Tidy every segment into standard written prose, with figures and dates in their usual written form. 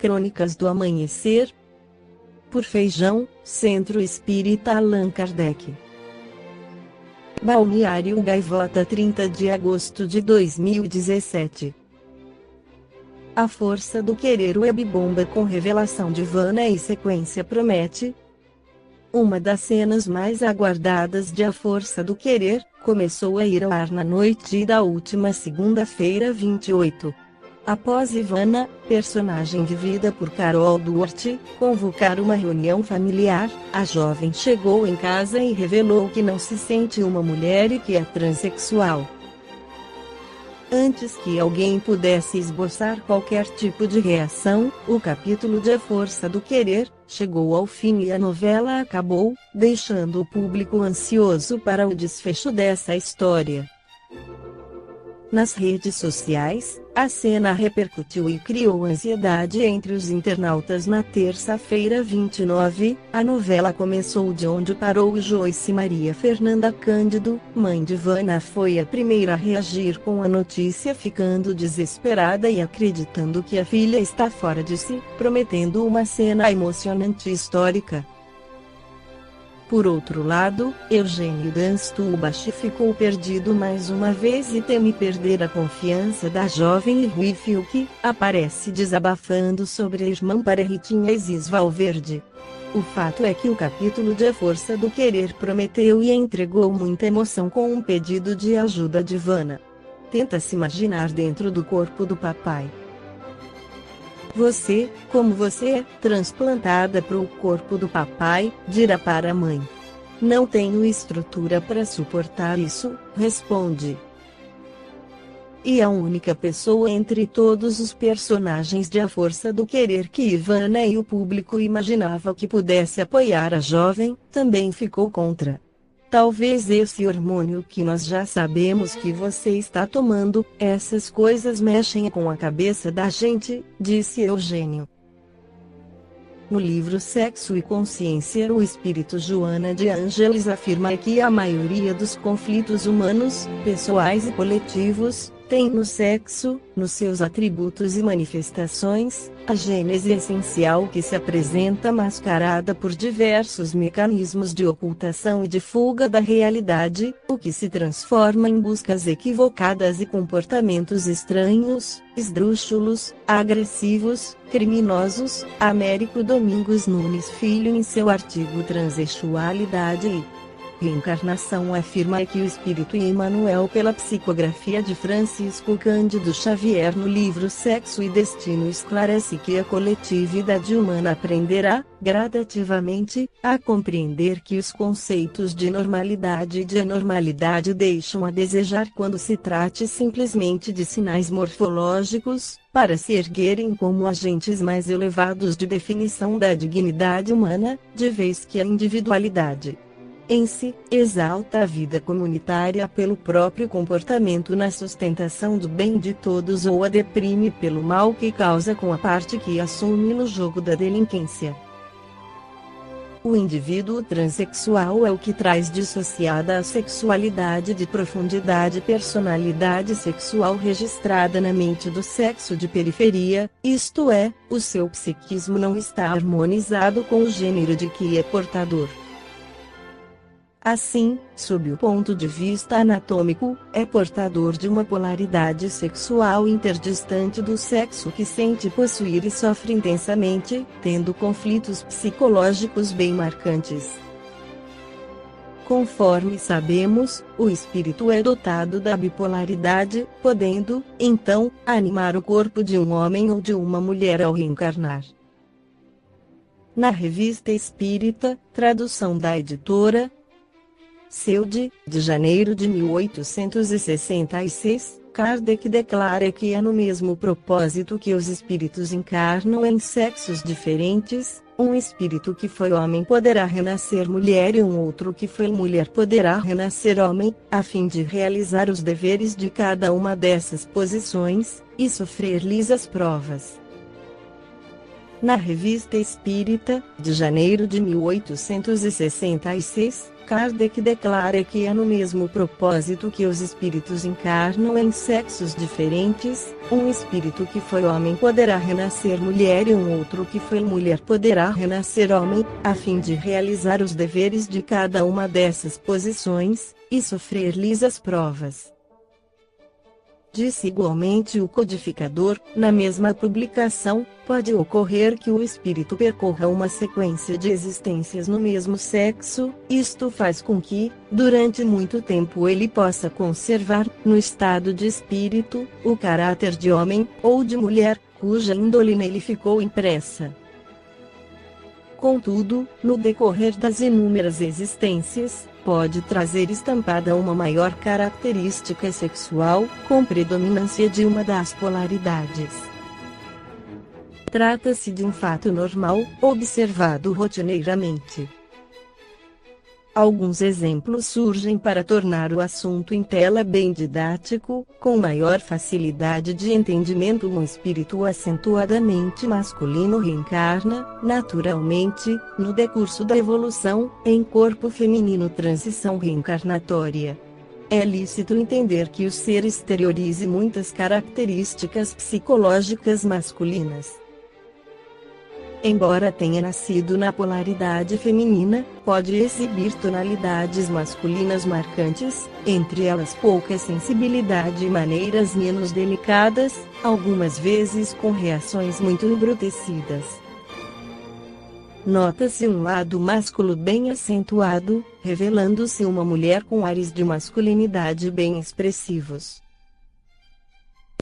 Crônicas do Amanhecer, por Feijão, Centro Espírita Allan Kardec. Balneário Gaivota, 30 de agosto de 2017. A força do querer. Webbomba com revelação divina e sequência promete. Uma das cenas mais aguardadas de A Força do Querer começou a ir ao ar na noite da última segunda-feira 28. Após Ivana, personagem vivida por Carol Duarte, convocar uma reunião familiar, a jovem chegou em casa e revelou que não se sente uma mulher e que é transexual. Antes que alguém pudesse esboçar qualquer tipo de reação, o capítulo de A Força do Querer chegou ao fim e a novela acabou, deixando o público ansioso para o desfecho dessa história. Nas redes sociais, a cena repercutiu e criou ansiedade entre os internautas. Na terça-feira 29, a novela começou de onde parou. Joyce Maria Fernanda Cândido, mãe de Ivana, foi a primeira a reagir com a notícia, ficando desesperada e acreditando que a filha está fora de si, prometendo uma cena emocionante e histórica. Por outro lado, Eugênio Danstubachi ficou perdido mais uma vez e teme perder a confiança da jovem, e Rui Fiuk aparece desabafando sobre a irmã para Ritinha Isis Valverde. O fato é que o capítulo de A Força do Querer prometeu e entregou muita emoção com um pedido de ajuda de Ivana. Tenta se imaginar dentro do corpo do papai. Você, como você é transplantada para o corpo do papai, dirá para a mãe. Não tenho estrutura para suportar isso, responde. E a única pessoa entre todos os personagens de A Força do Querer que Ivana e o público imaginava que pudesse apoiar a jovem, também ficou contra. Talvez esse hormônio que nós já sabemos que você está tomando, essas coisas mexem com a cabeça da gente, disse Eugênio. No livro Sexo e Consciência, o espírito Joana de Ângeles afirma que a maioria dos conflitos humanos, pessoais e coletivos, tem no sexo, nos seus atributos e manifestações, a gênese essencial que se apresenta mascarada por diversos mecanismos de ocultação e de fuga da realidade, o que se transforma em buscas equivocadas e comportamentos estranhos, esdrúxulos, agressivos, criminosos. Américo Domingos Nunes Filho, em seu artigo Transexualidade e Reencarnação, afirma que o espírito Emmanuel, pela psicografia de Francisco Cândido Xavier no livro Sexo e Destino, esclarece que a coletividade humana aprenderá, gradativamente, a compreender que os conceitos de normalidade e de anormalidade deixam a desejar quando se trate simplesmente de sinais morfológicos, para se erguerem como agentes mais elevados de definição da dignidade humana, de vez que a individualidade em si, exalta a vida comunitária pelo próprio comportamento na sustentação do bem de todos ou a deprime pelo mal que causa com a parte que assume no jogo da delinquência. O indivíduo transexual é o que traz dissociada a sexualidade de profundidade, personalidade sexual registrada na mente do sexo de periferia, isto é, o seu psiquismo não está harmonizado com o gênero de que é portador. Assim, sob o ponto de vista anatômico, é portador de uma polaridade sexual interdistante do sexo que sente possuir e sofre intensamente, tendo conflitos psicológicos bem marcantes. Conforme sabemos, o espírito é dotado da bipolaridade, podendo, então, animar o corpo de um homem ou de uma mulher ao reencarnar. Na Revista Espírita, tradução da editora Seude, de janeiro de 1866, Kardec declara que é no mesmo propósito que os espíritos encarnam em sexos diferentes, um espírito que foi homem poderá renascer mulher e um outro que foi mulher poderá renascer homem, a fim de realizar os deveres de cada uma dessas posições, e sofrer-lhes as provas. Na Revista Espírita, de janeiro de 1866, Kardec declara que é no mesmo propósito que os espíritos encarnam em sexos diferentes, um espírito que foi homem poderá renascer mulher e um outro que foi mulher poderá renascer homem, a fim de realizar os deveres de cada uma dessas posições, e sofrer-lhes as provas. Disse igualmente o codificador, na mesma publicação, pode ocorrer que o espírito percorra uma sequência de existências no mesmo sexo, isto faz com que, durante muito tempo ele possa conservar, no estado de espírito, o caráter de homem, ou de mulher, cuja índole nele ficou impressa. Contudo, no decorrer das inúmeras existências, pode trazer estampada uma maior característica sexual, com predominância de uma das polaridades. Trata-se de um fato normal, observado rotineiramente. Alguns exemplos surgem para tornar o assunto em tela bem didático, com maior facilidade de entendimento. Um espírito acentuadamente masculino reencarna, naturalmente, no decurso da evolução, em corpo feminino. Transição reencarnatória. É lícito entender que o ser exteriorize muitas características psicológicas masculinas. Embora tenha nascido na polaridade feminina, pode exibir tonalidades masculinas marcantes, entre elas pouca sensibilidade e maneiras menos delicadas, algumas vezes com reações muito embrutecidas. Nota-se um lado másculo bem acentuado, revelando-se uma mulher com ares de masculinidade bem expressivos.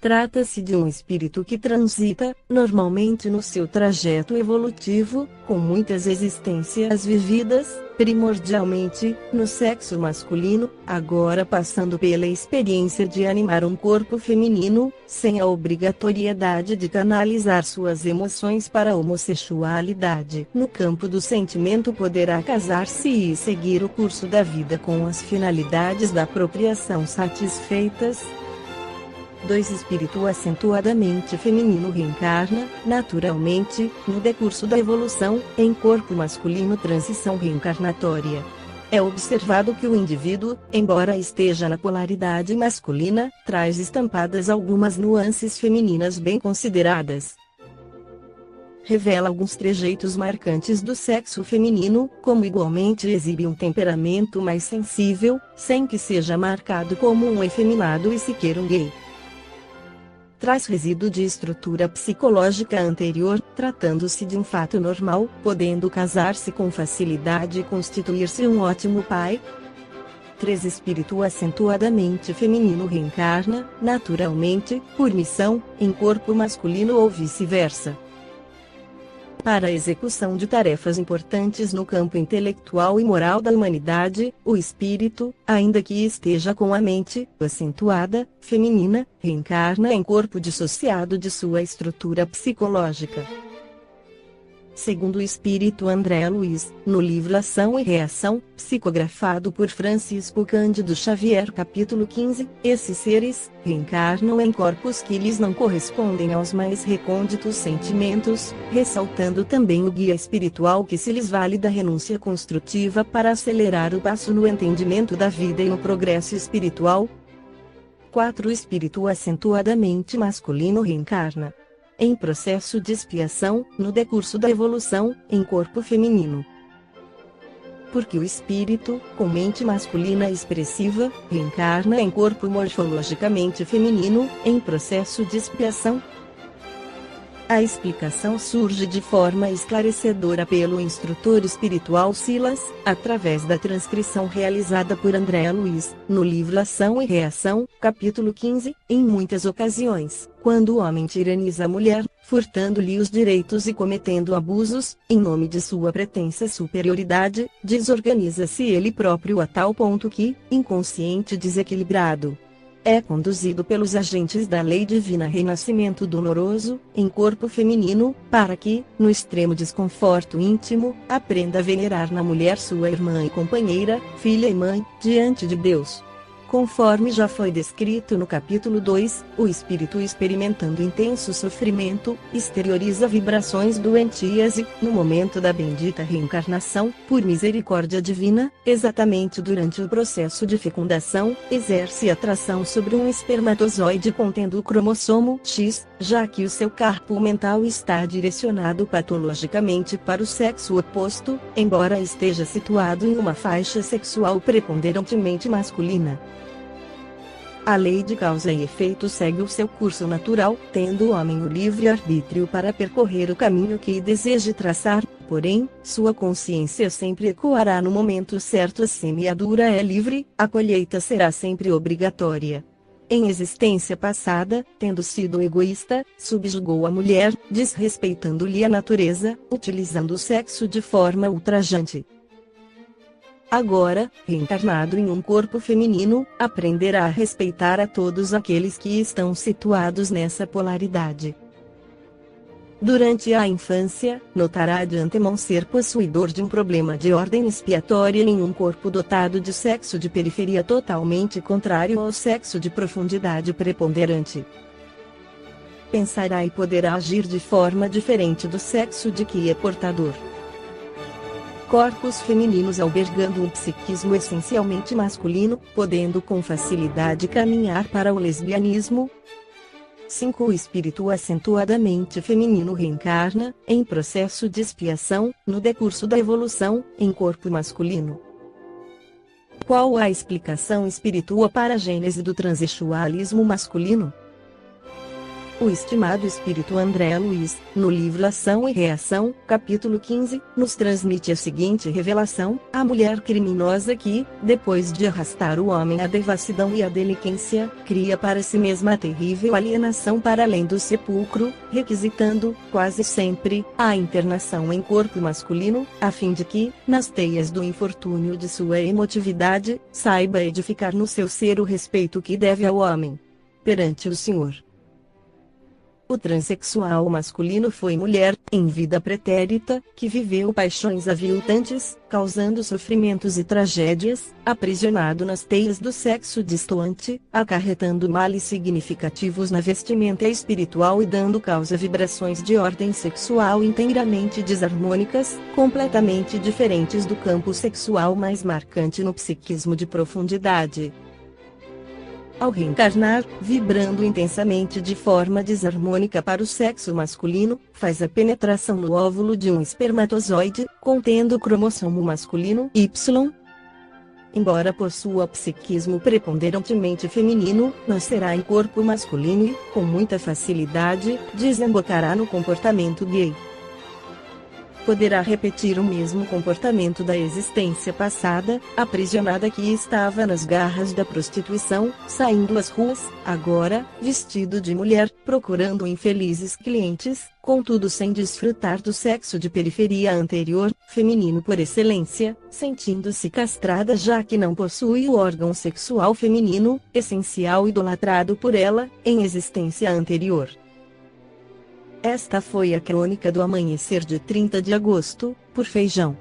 Trata-se de um espírito que transita, normalmente no seu trajeto evolutivo, com muitas existências vividas, primordialmente, no sexo masculino, agora passando pela experiência de animar um corpo feminino, sem a obrigatoriedade de canalizar suas emoções para a homossexualidade. No campo do sentimento poderá casar-se e seguir o curso da vida com as finalidades da procriação satisfeitas. 2. Espírito acentuadamente feminino reencarna, naturalmente, no decurso da evolução, em corpo masculino. Transição reencarnatória. É observado que o indivíduo, embora esteja na polaridade masculina, traz estampadas algumas nuances femininas bem consideradas. Revela alguns trejeitos marcantes do sexo feminino, como igualmente exibe um temperamento mais sensível, sem que seja marcado como um efeminado e sequer um gay. Traz resíduo de estrutura psicológica anterior, tratando-se de um fato normal, podendo casar-se com facilidade e constituir-se um ótimo pai. 3. Espírito acentuadamente feminino reencarna, naturalmente, por missão, em corpo masculino ou vice-versa. Para a execução de tarefas importantes no campo intelectual e moral da humanidade, o espírito, ainda que esteja com a mente acentuada, feminina, reencarna em corpo dissociado de sua estrutura psicológica. Segundo o espírito André Luiz, no livro Ação e Reação, psicografado por Francisco Cândido Xavier, capítulo 15, esses seres reencarnam em corpos que lhes não correspondem aos mais recônditos sentimentos, ressaltando também o guia espiritual que se lhes vale da renúncia construtiva para acelerar o passo no entendimento da vida e no progresso espiritual. 4. O espírito acentuadamente masculino reencarna em processo de expiação, no decurso da evolução, em corpo feminino. Porque o espírito, com mente masculina expressiva, reencarna em corpo morfologicamente feminino, em processo de expiação. A explicação surge de forma esclarecedora pelo instrutor espiritual Silas, através da transcrição realizada por André Luiz, no livro Ação e Reação, capítulo 15, em muitas ocasiões, quando o homem tiraniza a mulher, furtando-lhe os direitos e cometendo abusos, em nome de sua pretensa superioridade, desorganiza-se ele próprio a tal ponto que, inconsciente e desequilibrado, é conduzido pelos agentes da lei divina renascimento doloroso, em corpo feminino, para que, no extremo desconforto íntimo, aprenda a venerar na mulher sua irmã e companheira, filha e mãe, diante de Deus. Conforme já foi descrito no capítulo 2, o espírito experimentando intenso sofrimento, exterioriza vibrações doentias e, no momento da bendita reencarnação, por misericórdia divina, exatamente durante o processo de fecundação, exerce atração sobre um espermatozoide contendo o cromossomo X, já que o seu corpo mental está direcionado patologicamente para o sexo oposto, embora esteja situado em uma faixa sexual preponderantemente masculina. A lei de causa e efeito segue o seu curso natural, tendo o homem o livre-arbítrio para percorrer o caminho que deseje traçar, porém, sua consciência sempre ecoará no momento certo. A semeadura é livre, a colheita será sempre obrigatória. Em existência passada, tendo sido egoísta, subjugou a mulher, desrespeitando-lhe a natureza, utilizando o sexo de forma ultrajante. Agora, reencarnado em um corpo feminino, aprenderá a respeitar a todos aqueles que estão situados nessa polaridade. Durante a infância, notará de antemão ser possuidor de um problema de ordem expiatória em um corpo dotado de sexo de periferia totalmente contrário ao sexo de profundidade preponderante. Pensará e poderá agir de forma diferente do sexo de que é portador. Corpos femininos albergando um psiquismo essencialmente masculino, podendo com facilidade caminhar para o lesbianismo. 5. O espírito acentuadamente feminino reencarna, em processo de expiação, no decurso da evolução, em corpo masculino. Qual a explicação espiritual para a gênese do transexualismo masculino? O estimado espírito André Luiz, no livro Ação e Reação, capítulo 15, nos transmite a seguinte revelação: a mulher criminosa que, depois de arrastar o homem à devassidão e à delinquência, cria para si mesma a terrível alienação para além do sepulcro, requisitando, quase sempre, a internação em corpo masculino, a fim de que, nas teias do infortúnio de sua emotividade, saiba edificar no seu ser o respeito que deve ao homem perante o Senhor. O transexual masculino foi mulher, em vida pretérita, que viveu paixões aviltantes, causando sofrimentos e tragédias, aprisionado nas teias do sexo distoante, acarretando males significativos na vestimenta espiritual e dando causa a vibrações de ordem sexual inteiramente desarmônicas, completamente diferentes do campo sexual mais marcante no psiquismo de profundidade. Ao reencarnar, vibrando intensamente de forma desarmônica para o sexo masculino, faz a penetração no óvulo de um espermatozoide, contendo o cromossomo masculino Y. Embora possua psiquismo preponderantemente feminino, nascerá em corpo masculino e, com muita facilidade, desembocará no comportamento gay. Poderá repetir o mesmo comportamento da existência passada, aprisionada que estava nas garras da prostituição, saindo às ruas, agora, vestido de mulher, procurando infelizes clientes, contudo sem desfrutar do sexo de periferia anterior, feminino por excelência, sentindo-se castrada já que não possui o órgão sexual feminino, essencial idolatrado por ela, em existência anterior. Esta foi a crônica do amanhecer de 30 de agosto, por Feijão.